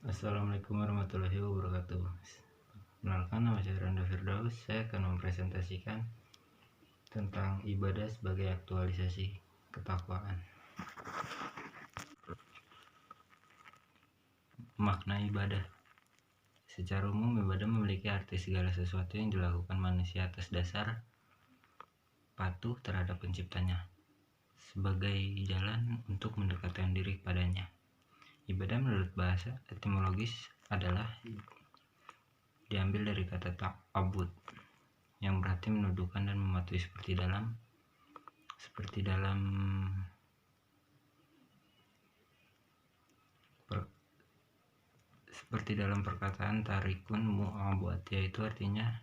Assalamualaikum warahmatullahi wabarakatuh. Kenalkan, nama saya Randa Firdaus. Saya akan mempresentasikan tentang ibadah sebagai aktualisasi ketakwaan. Makna ibadah. Secara umum, ibadah memiliki arti segala sesuatu yang dilakukan manusia atas dasar patuh terhadap penciptanya, sebagai jalan untuk mendekatkan diri kepadanya. Ibadah menurut bahasa etimologis adalah diambil dari kata ta'abbud yang berarti menundukkan dan mematuhi seperti dalam perkataan tarikun mu'abbad, yaitu artinya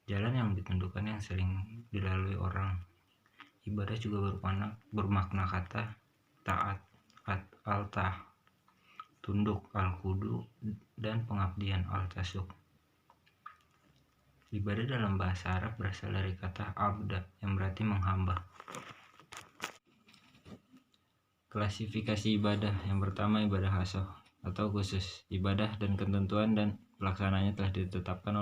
jalan yang ditundukkan yang sering dilalui orang. Ibadah juga bermakna kata taat, al-tah, tunduk, al-khudu, dan pengabdian, al-tasuk. Ibadah dalam bahasa Arab berasal dari kata abda yang berarti menghamba. Klasifikasi ibadah. Yang pertama, ibadah khasoh atau khusus. Ibadah dan ketentuan dan pelaksanaannya telah ditetapkan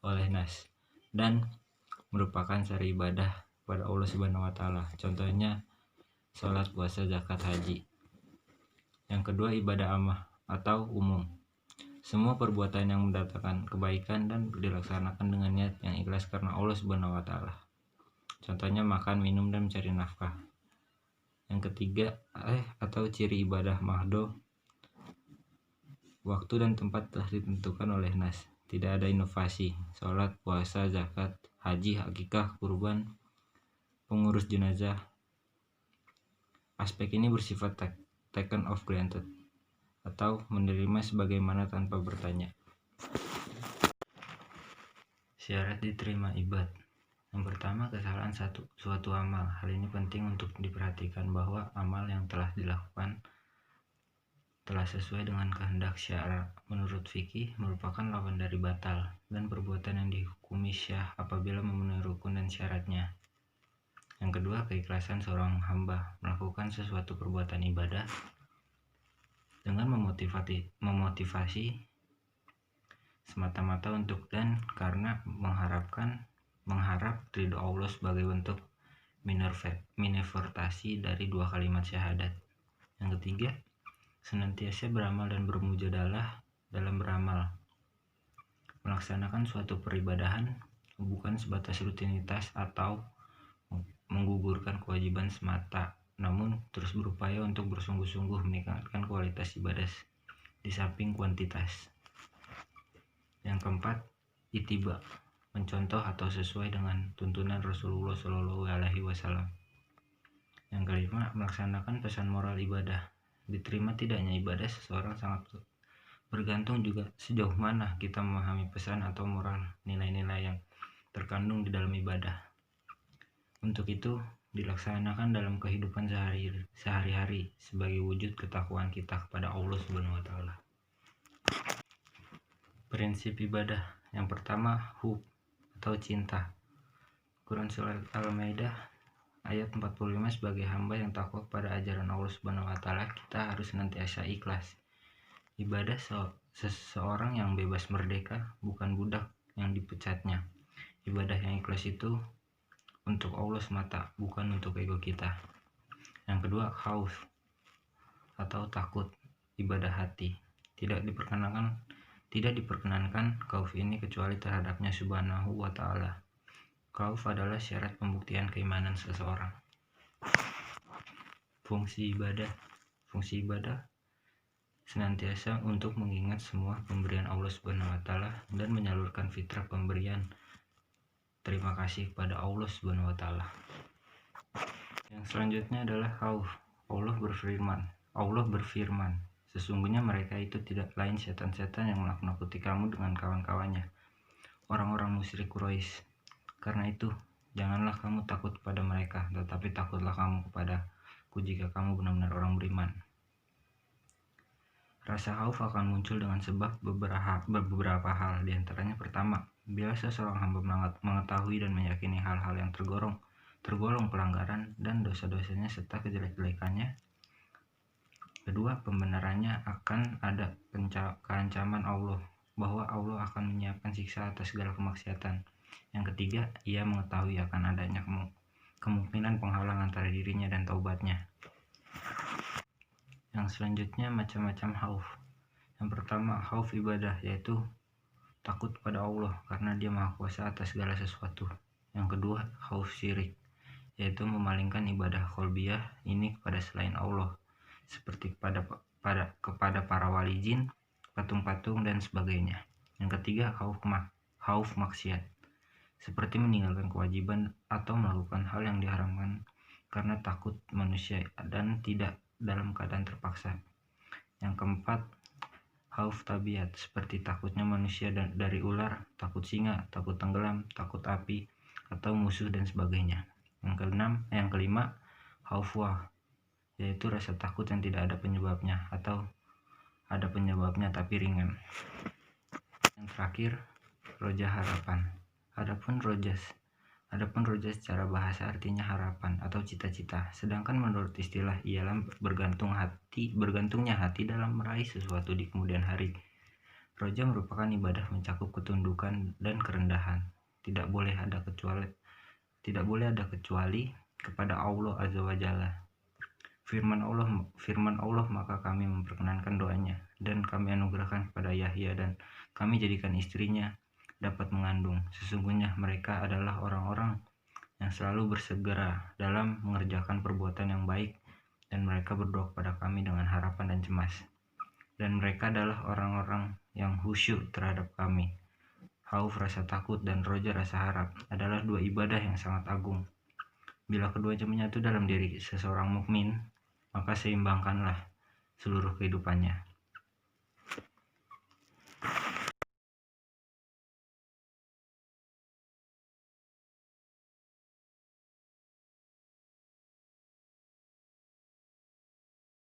oleh nas dan merupakan syari ibadah pada Allah Subhanahu wa taala. Contohnya salat, puasa, zakat, haji. Yang kedua, ibadah ammah atau umum. Semua perbuatan yang mendatangkan kebaikan dan dilaksanakan dengan niat yang ikhlas karena Allah Subhanahu wa taala. Contohnya makan, minum, dan mencari nafkah. Yang ketiga, atau ciri ibadah mahdo. Waktu dan tempat telah ditentukan oleh nas. Tidak ada inovasi. Salat, puasa, zakat, haji, akikah, kurban, pengurus jenazah. Aspek ini bersifat taken of granted atau menerima sebagaimana tanpa bertanya. Syarat diterima ibadah. Yang pertama, kesalahan suatu amal. Hal ini penting untuk diperhatikan bahwa amal yang telah dilakukan telah sesuai dengan kehendak syara. Menurut fikih, merupakan lawan dari batal dan perbuatan yang dihukumi syah apabila memenuhi rukun dan syaratnya. Yang kedua, keikhlasan seorang hamba melakukan sesuatu perbuatan ibadah dengan memotivasi semata-mata untuk dan karena mengharap ridho Allah sebagai bentuk manifestasi dari dua kalimat syahadat. Yang ketiga, senantiasa beramal dan bermujadalah dalam beramal. Melaksanakan suatu peribadahan bukan sebatas rutinitas atau menggugurkan kewajiban semata, namun terus berupaya untuk bersungguh-sungguh meningkatkan kualitas ibadah di samping kuantitas. Yang keempat, ittiba, mencontoh atau sesuai dengan tuntunan Rasulullah Shallallahu Alaihi Wasallam. Yang kelima, melaksanakan pesan moral ibadah. Diterima tidaknya ibadah seseorang sangat bergantung juga sejauh mana kita memahami pesan atau moral nilai-nilai yang terkandung di dalam ibadah. Untuk itu dilaksanakan dalam kehidupan sehari-hari sebagai wujud ketakwaan kita kepada Allah Subhanahu wa taala. Prinsip ibadah. Yang pertama, hub atau cinta. Quran surat Al-Maidah ayat 45, sebagai hamba yang takwa kepada ajaran Allah Subhanahu wa taala, kita harus senantiasa ikhlas. Ibadah seseorang yang bebas merdeka, bukan budak yang dipecatnya. Ibadah yang ikhlas itu untuk Allah semata, bukan untuk ego kita. Yang kedua, khauf atau takut, ibadah hati. Tidak diperkenankan khauf ini kecuali terhadapnya Subhanahu wa ta'ala. Khauf adalah syarat pembuktian keimanan seseorang. Fungsi ibadah senantiasa untuk mengingat semua pemberian Allah Subhanahu wa ta'ala dan menyalurkan fitrah pemberian terima kasih kepada Allah Subhanahu wa taala. Yang selanjutnya adalah khauf. Allah berfirman, sesungguhnya mereka itu tidak lain setan-setan yang menakut-nakuti kamu dengan kawan-kawannya, orang-orang musyrik Quraisy. Karena itu, janganlah kamu takut kepada mereka, tetapi takutlah kamu kepadaku jika kamu benar-benar orang beriman. Rasa khauf akan muncul dengan sebab beberapa hal. Di antaranya, pertama, bila seorang hamba mengetahui dan meyakini hal-hal yang tergolong pelanggaran dan dosa-dosanya serta kejelek-jelekannya, Kedua, pembenarannya akan ada keancaman Allah, bahwa Allah akan menyiapkan siksa atas segala kemaksiatan. Yang ketiga, ia mengetahui akan adanya kemungkinan penghalang antara dirinya dan taubatnya. Yang selanjutnya, macam-macam khauf. Yang pertama, khauf ibadah, yaitu takut pada Allah karena Dia Maha Kuasa atas segala sesuatu. Yang kedua, khauf syirik, yaitu memalingkan ibadah qalbiyah ini kepada selain Allah, seperti kepada para wali jin, patung-patung, dan sebagainya. Yang ketiga, khauf maksiat, seperti meninggalkan kewajiban atau melakukan hal yang diharamkan karena takut manusia dan tidak dalam keadaan terpaksa. Yang keempat, khauf tabiat, seperti takutnya manusia dari ular, takut singa, takut tenggelam, takut api, atau musuh dan sebagainya. Yang kelima, khauf wah, yaitu rasa takut yang tidak ada penyebabnya atau ada penyebabnya tapi ringan. Yang terakhir, roja harapan. Adapun roja secara bahasa artinya harapan atau cita-cita, sedangkan menurut istilah ialah bergantungnya hati dalam meraih sesuatu di kemudian hari. Roja merupakan ibadah mencakup ketundukan dan kerendahan. Tidak boleh ada kecuali kepada Allah Azza wa Jalla. Firman Allah, maka kami memperkenankan doanya, dan kami anugerahkan kepada Yahya, dan kami jadikan istrinya dapat mengandung. Sesungguhnya mereka adalah orang-orang yang selalu bersegera dalam mengerjakan perbuatan yang baik, dan mereka berdoa kepada kami dengan harapan dan cemas. Dan mereka adalah orang-orang yang khusyuk terhadap kami. Khauf rasa takut dan roja rasa harap adalah dua ibadah yang sangat agung. Bila keduanya menyatu dalam diri seseorang mukmin, maka seimbangkanlah seluruh kehidupannya.